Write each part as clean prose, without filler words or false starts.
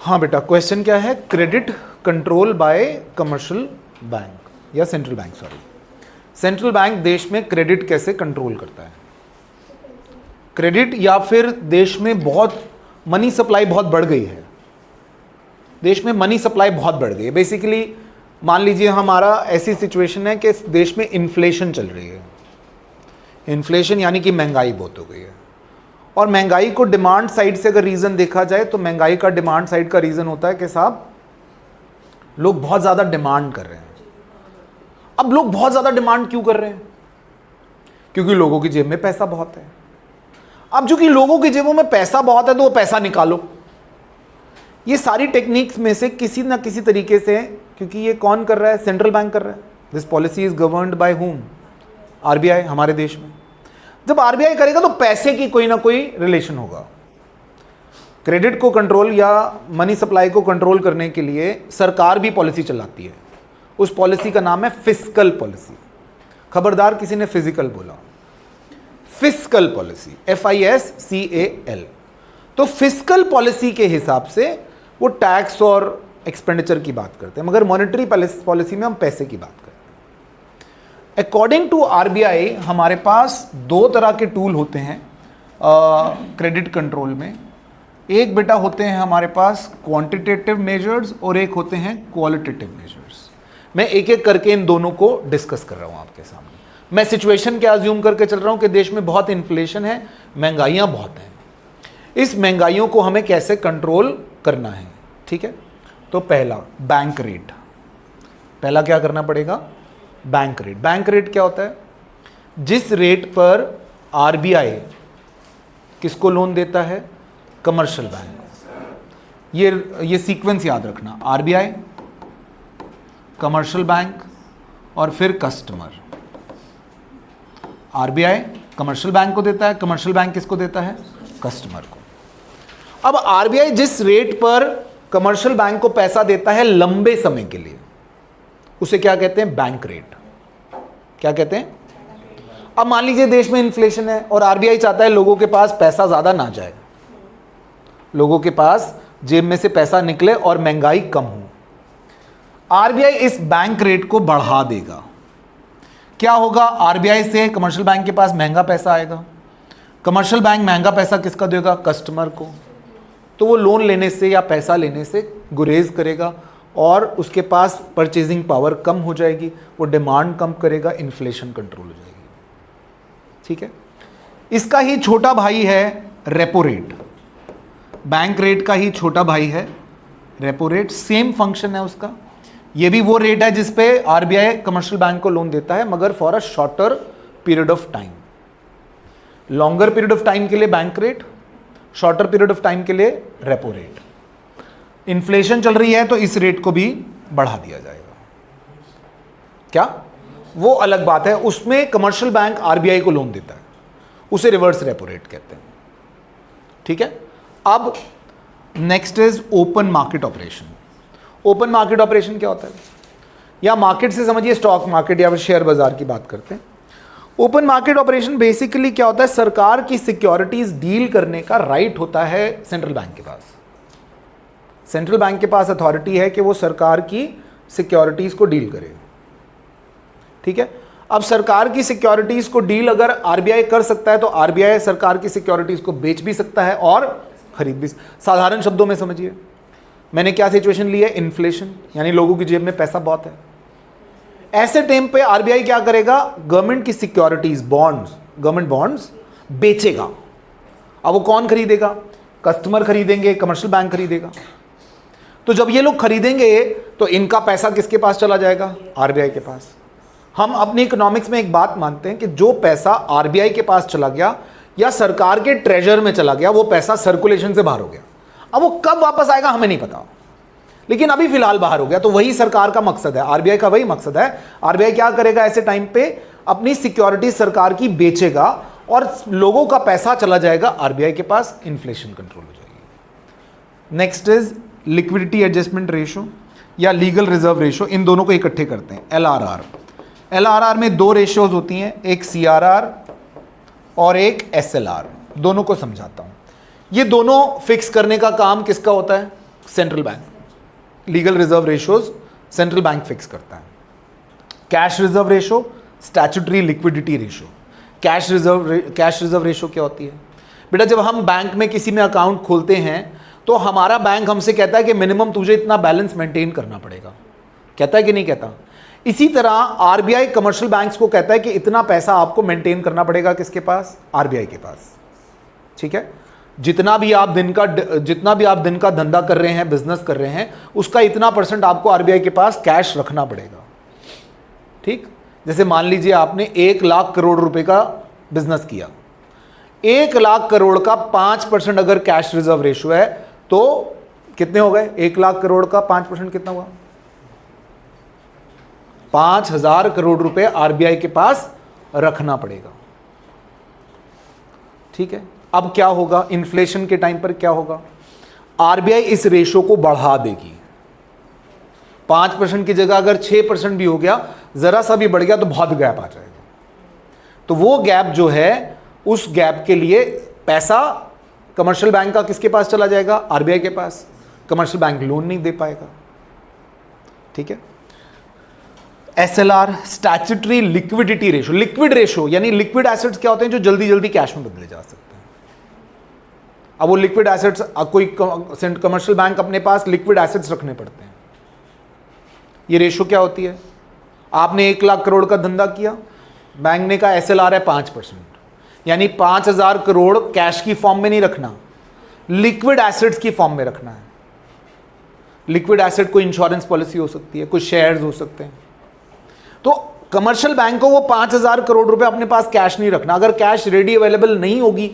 हाँ बेटा, क्वेश्चन क्या है? Credit control by commercial bank या central bank, sorry, central bank देश में क्रेडिट कैसे कंट्रोल करता है? क्रेडिट या फिर देश में बहुत मनी सप्लाई बहुत बढ़ गई है, देश में मनी सप्लाई बहुत बढ़ गई है। बेसिकली मान लीजिए हमारा ऐसी सिचुएशन है कि देश में इन्फ्लेशन चल रही है। इन्फ्लेशन यानी कि महंगाई बहुत हो गई है, और महंगाई को डिमांड साइड से अगर रीज़न देखा जाए तो महंगाई का डिमांड साइड का रीज़न होता है कि साहब लोग बहुत ज़्यादा डिमांड कर रहे हैं। अब लोग बहुत ज़्यादा डिमांड क्यों कर रहे हैं? क्योंकि लोगों की जेब में पैसा बहुत है। अब चूंकि लोगों की जेबों में पैसा बहुत है तो वो पैसा निकालो। ये सारी टेक्निक्स में से किसी ना किसी तरीके से, क्योंकि ये कौन कर रहा है? सेंट्रल बैंक कर रहा है। This policy is governed by whom? RBI हमारे देश में। जब आरबीआई करेगा तो पैसे की कोई ना कोई रिलेशन होगा। क्रेडिट को कंट्रोल या मनी सप्लाई को कंट्रोल करने के लिए सरकार भी पॉलिसी चलाती है। उस पॉलिसी का नाम है फिस्कल पॉलिसी। खबरदार किसी ने फिजिकल बोला। Fiscal policy, FISCAL। तो फिस्कल पॉलिसी के हिसाब से वो टैक्स और एक्सपेंडिचर की बात करते हैं, मगर मॉनेटरी पॉलिसी में हम पैसे की बात करते हैं। अकॉर्डिंग टू आरबीआई हमारे पास दो तरह के टूल होते हैं क्रेडिट कंट्रोल में। एक बेटा होते हैं हमारे पास क्वांटिटेटिव मेजर्स और एक होते हैं क्वालिटेटिव मेजर्स। मैं एक एक करके इन दोनों को डिस्कस कर रहा हूं आपके सामने। मैं सिचुएशन क्या अज्यूम करके चल रहा हूं कि देश में बहुत इन्फ्लेशन है, महंगाइयां बहुत हैं। इस महंगाइयों को हमें कैसे कंट्रोल करना है, ठीक है? तो पहला बैंक रेट। पहला क्या करना पड़ेगा? Bank rate. बैंक रेट क्या होता है? जिस रेट पर आरबीआई किसको लोन देता है? Commercial bank. ये सीक्वेंस याद रखना, आरबीआई, कमर्शियल बैंक और फिर कस्टमर। आरबीआई कमर्शियल बैंक को देता है, कमर्शियल बैंक किसको देता है? कस्टमर को। अब आरबीआई जिस रेट पर कमर्शियल बैंक को पैसा देता है लंबे समय के लिए, उसे क्या कहते हैं? Bank rate. क्या कहते हैं? अब मान लीजिए देश में इन्फ्लेशन है और आरबीआई चाहता है लोगों के पास पैसा ज्यादा ना जाए, लोगों के पास जेब में से पैसा निकले और महंगाई कम हो। आरबीआई इस बैंक रेट को बढ़ा देगा। क्या होगा? आरबीआई से कमर्शियल बैंक के पास महंगा पैसा आएगा। कमर्शियल बैंक महंगा पैसा किसका देगा? कस्टमर को। तो वो लोन लेने से या पैसा लेने से गुरेज करेगा और उसके पास परचेजिंग पावर कम हो जाएगी, वो डिमांड कम करेगा, इन्फ्लेशन कंट्रोल हो जाएगी। ठीक है? इसका ही छोटा भाई है रेपो रेट। बैंक रेट का ही छोटा भाई है रेपो रेट। सेम फंक्शन है उसका। ये भी वो रेट है जिस पे आरबीआई कमर्शियल बैंक को लोन देता है, मगर for a shorter period of time. Longer period of time के लिए bank rate, shorter period of time के लिए रेपो रेट। इन्फ्लेशन चल रही है तो इस रेट को भी बढ़ा दिया जाएगा। क्या? वो अलग बात है, उसमें कमर्शियल बैंक आरबीआई को लोन देता है, उसे रिवर्स रेपो रेट कहते हैं। ठीक है? अब next is open market operation. Open market operation क्या होता है? या मार्केट से समझिए स्टॉक मार्केट या फिर शेयर बाजार की बात करते हैं। ओपन मार्केट ऑपरेशन बेसिकली क्या होता है? सरकार की सिक्योरिटीज डील करने का राइट होता है सेंट्रल बैंक के पास। सेंट्रल बैंक के पास अथॉरिटी है कि वो सरकार की सिक्योरिटीज को डील करे। ठीक है? अब सरकार की सिक्योरिटीज को डील अगर आरबीआई कर सकता है तो आरबीआई सरकार की सिक्योरिटीज को बेच भी सकता है और खरीद भी। साधारण शब्दों में समझिए, मैंने क्या सिचुएशन ली है? इन्फ्लेशन, यानी लोगों की जेब में पैसा बहुत है। ऐसे टाइम पे आरबीआई क्या करेगा? गवर्नमेंट की सिक्योरिटीज, बॉन्ड्स, गवर्नमेंट बॉन्ड्स बेचेगा। अब वो कौन खरीदेगा? कस्टमर खरीदेंगे, कमर्शियल बैंक खरीदेगा। तो जब ये लोग खरीदेंगे तो इनका पैसा किसके पास चला जाएगा? आरबीआई के पास। हम अपनी इकोनॉमिक्स में एक बात मानते हैं कि जो पैसा आरबीआई के पास चला गया या सरकार के ट्रेजर में चला गया, वो पैसा सर्कुलेशन से बाहर हो गया। अब वो कब वापस आएगा हमें नहीं पता, लेकिन अभी फिलहाल बाहर हो गया। तो वही सरकार का मकसद है, आरबीआई का वही मकसद है। आरबीआई क्या करेगा? ऐसे टाइम पे अपनी सिक्योरिटी सरकार की बेचेगा और लोगों का पैसा चला जाएगा आरबीआई के पास, इन्फ्लेशन कंट्रोल हो जाएगी। Next is liquidity adjustment ratio या लीगल रिजर्व रेशो। इन दोनों को इकट्ठे करते हैं, एलआरआर। एलआरआर में दो रेशियोज होती हैं, एक सीआरआर और एक एसएलआर। दोनों को समझाता हूं। ये दोनों फिक्स करने का काम किसका होता है? Central bank, legal reserve ratios central bank fix करता है। Cash reserve ratio, statutory liquidity ratio. Cash reserve ratio क्या होती है बेटा? जब हम बैंक में किसी में अकाउंट खोलते हैं तो हमारा बैंक हमसे कहता है कि मिनिमम तुझे इतना बैलेंस मेंटेन करना पड़ेगा, कहता है कि नहीं कहता? इसी तरह आरबीआई कमर्शियल बैंक्स को कहता है कि इतना पैसा आपको मेंटेन करना पड़ेगा, किसके पास? आरबीआई के पास। ठीक है, जितना भी आप दिन का धंधा कर रहे हैं, बिजनेस कर रहे हैं, उसका इतना % आपको आरबीआई के पास कैश रखना पड़ेगा। ठीक, जैसे मान लीजिए आपने 1 लाख करोड़ रुपए का बिजनेस किया, 1 लाख करोड़ का 5% अगर कैश रिजर्व रेशियो है तो कितने हो गए? 1 लाख करोड़ का 5% कितना हुआ? 5,000 करोड़ रुपए आरबीआई के पास रखना पड़ेगा। ठीक है, अब क्या होगा? इन्फ्लेशन के टाइम पर क्या होगा? आरबीआई इस रेशो को बढ़ा देगी। 5% की जगह अगर 6% भी हो गया, जरा सा भी बढ़ गया तो बहुत गैप आ जाएगा। तो वो गैप जो है, उस गैप के लिए पैसा कमर्शियल बैंक का किसके पास चला जाएगा? आरबीआई के पास। कमर्शियल बैंक लोन नहीं दे पाएगा। ठीक है, SLR, statutory liquidity ratio. Liquid ratio यानी लिक्विड एसेट्स क्या होते हैं? जो जल्दी जल्दी कैश में बदले जा सकते हैं। अब वो लिक्विड एसेट्स, कोई कमर्शियल बैंक अपने पास लिक्विड एसेट्स रखने पड़ते हैं। ये रेशो क्या होती है? आपने 1 लाख करोड़ का धंधा किया, बैंक ने कहा एसएलआर है 5%, यानी 5,000 करोड़ कैश की फॉर्म में नहीं रखना, लिक्विड एसेट्स की फॉर्म में रखना है। लिक्विड एसेट कोई इंश्योरेंस पॉलिसी हो सकती है, कुछ शेयर्स हो सकते हैं। तो कमर्शियल बैंक को वो 5,000 करोड़ रुपए अपने पास कैश नहीं रखना। अगर कैश रेडी अवेलेबल नहीं होगी,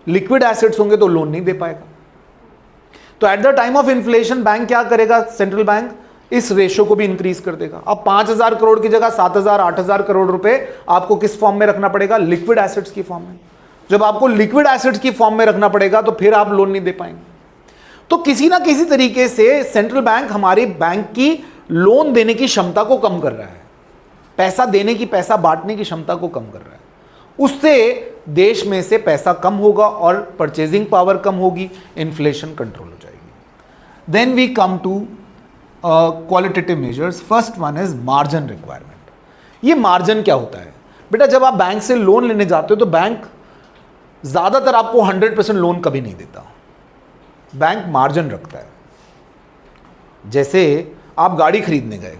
लिक्विड एसेट्स होंगे तो लोन नहीं दे पाएगा। तो at the time of inflation bank क्या करेगा? सेंट्रल बैंक इस रेशो को भी इंक्रीज कर देगा। अब 5,000 करोड़ की जगह 7,000 8,000 करोड़ रुपए आपको किस फॉर्म में रखना पड़ेगा? लिक्विड एसेट्स की फॉर्म में। जब आपको लिक्विड एसेट्स की फॉर्म में रखना पड़ेगा तो फिर आप लोन नहीं दे पाएंगे। तो किसी ना किसी तरीके से सेंट्रल बैंक हमारे बैंक की लोन देने की क्षमता को कम कर रहा है, पैसा देने की, पैसा बांटने की क्षमता को कम कर रहा है। उससे देश में से पैसा कम होगा और परचेजिंग पावर कम होगी, इन्फ्लेशन कंट्रोल हो जाएगी। Then we come to qualitative measures. First one is margin requirement. ये मार्जिन क्या होता है बेटा? जब आप बैंक से लोन लेने जाते हो तो बैंक ज्यादातर आपको 100% लोन कभी नहीं देता, बैंक मार्जिन रखता है। जैसे आप गाड़ी खरीदने गए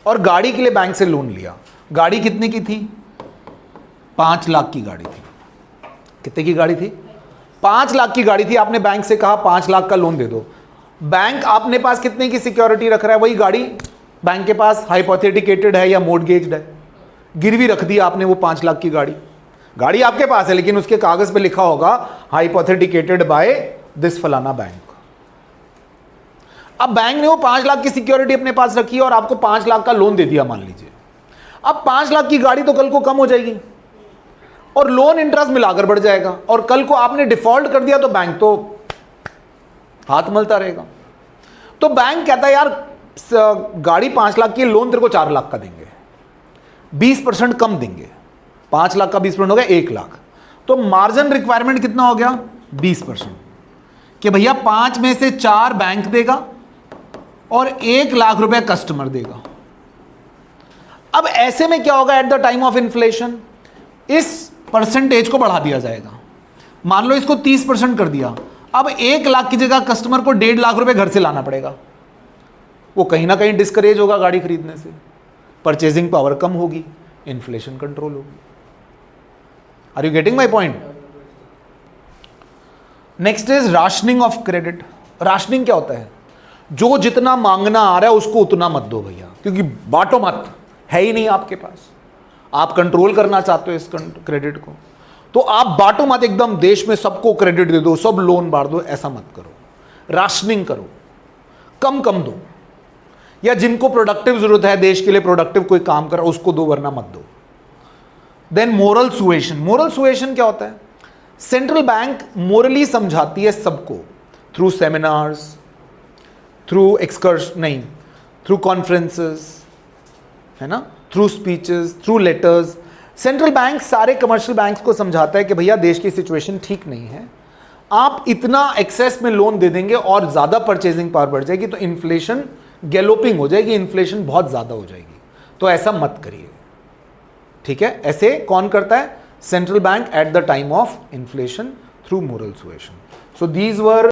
और गाड़ी के लिए बैंक से लोन लिया, गाड़ी कितने की थी? 5 लाख की गाड़ी थी। कितने की गाड़ी थी? 5 लाख की गाड़ी थी। आपने बैंक से कहा 5 लाख का लोन दे दो। बैंक आपने पास कितने की सिक्योरिटी रख रहा है? वही गाड़ी बैंक के पास हाइपोथेटिकेटेड है या मोर्टगेज्ड है, गिरवी रख दी आपने वो 5 लाख की गाड़ी। गाड़ी आपके पास है लेकिन उसके कागज पे लिखा होगा हाइपोथेटिकेटेड बाय दिस फलाना बैंक। अब बैंक ने वो 5 लाख की सिक्योरिटी अपने पास रखी और आपको 5 लाख का लोन दे दिया मान लीजिए। अब 5 लाख की गाड़ी तो कल को कम हो जाएगी और लोन इंटरेस्ट मिलाकर बढ़ जाएगा, और कल को आपने डिफॉल्ट कर दिया तो बैंक तो हाथ मलता रहेगा। तो बैंक कहता है यार गाड़ी 5 लाख की, लोन तेरे को 4 लाख का देंगे, 20% कम देंगे। 5 लाख का 20% हो गया 1 लाख। तो मार्जिन रिक्वायरमेंट कितना हो गया? 20%। कि भैया 5 में से 4 बैंक देगा और 1 लाख रुपए कस्टमर देगा। अब ऐसे में क्या होगा? At the time of inflation इस परसेंटेज को बढ़ा दिया जाएगा। मान लो इसको 30% कर दिया। अब 1 लाख की जगह कस्टमर को 1.5 लाख रुपए घर से लाना पड़ेगा। वो कहीं ना कहीं डिस्करेज होगा गाड़ी खरीदने से, परचेजिंग पावर कम होगी, इन्फ्लेशन कंट्रोल होगी। Are you getting my point? Next is rationing of credit. Rationing क्या होता है? जो जितना मांगना आ रहा है उसको उतना मत दो भैया, क्योंकि बांटो मत, है ही नहीं आपके पास। आप कंट्रोल करना चाहते हो इस क्रेडिट को, तो आप बांटो मत एकदम, देश में सबको क्रेडिट दे दो, सब लोन बांट दो, ऐसा मत करो। राशनिंग करो, कम कम दो, या जिनको प्रोडक्टिव जरूरत है देश के लिए, प्रोडक्टिव कोई काम कर रहा है उसको दो, वरना मत दो। Then moral suasion. Moral suasion क्या होता है? सेंट्रल बैंक मोरली समझाती है सबको through seminars, through through conferences, है ना, through speeches, through letters. Central bank सारे कमर्शियल बैंक्स को समझाता है कि भैया देश की सिचुएशन ठीक नहीं है, आप इतना एक्सेस में लोन दे देंगे और ज्यादा परचेजिंग पावर बढ़ जाएगी तो इन्फ्लेशन गैलोपिंग हो जाएगी, इन्फ्लेशन बहुत ज्यादा हो जाएगी। तो ऐसा मत करिए, ठीक है। ऐसे कौन करता है? Central bank at the time of inflation through moral suasion. So these were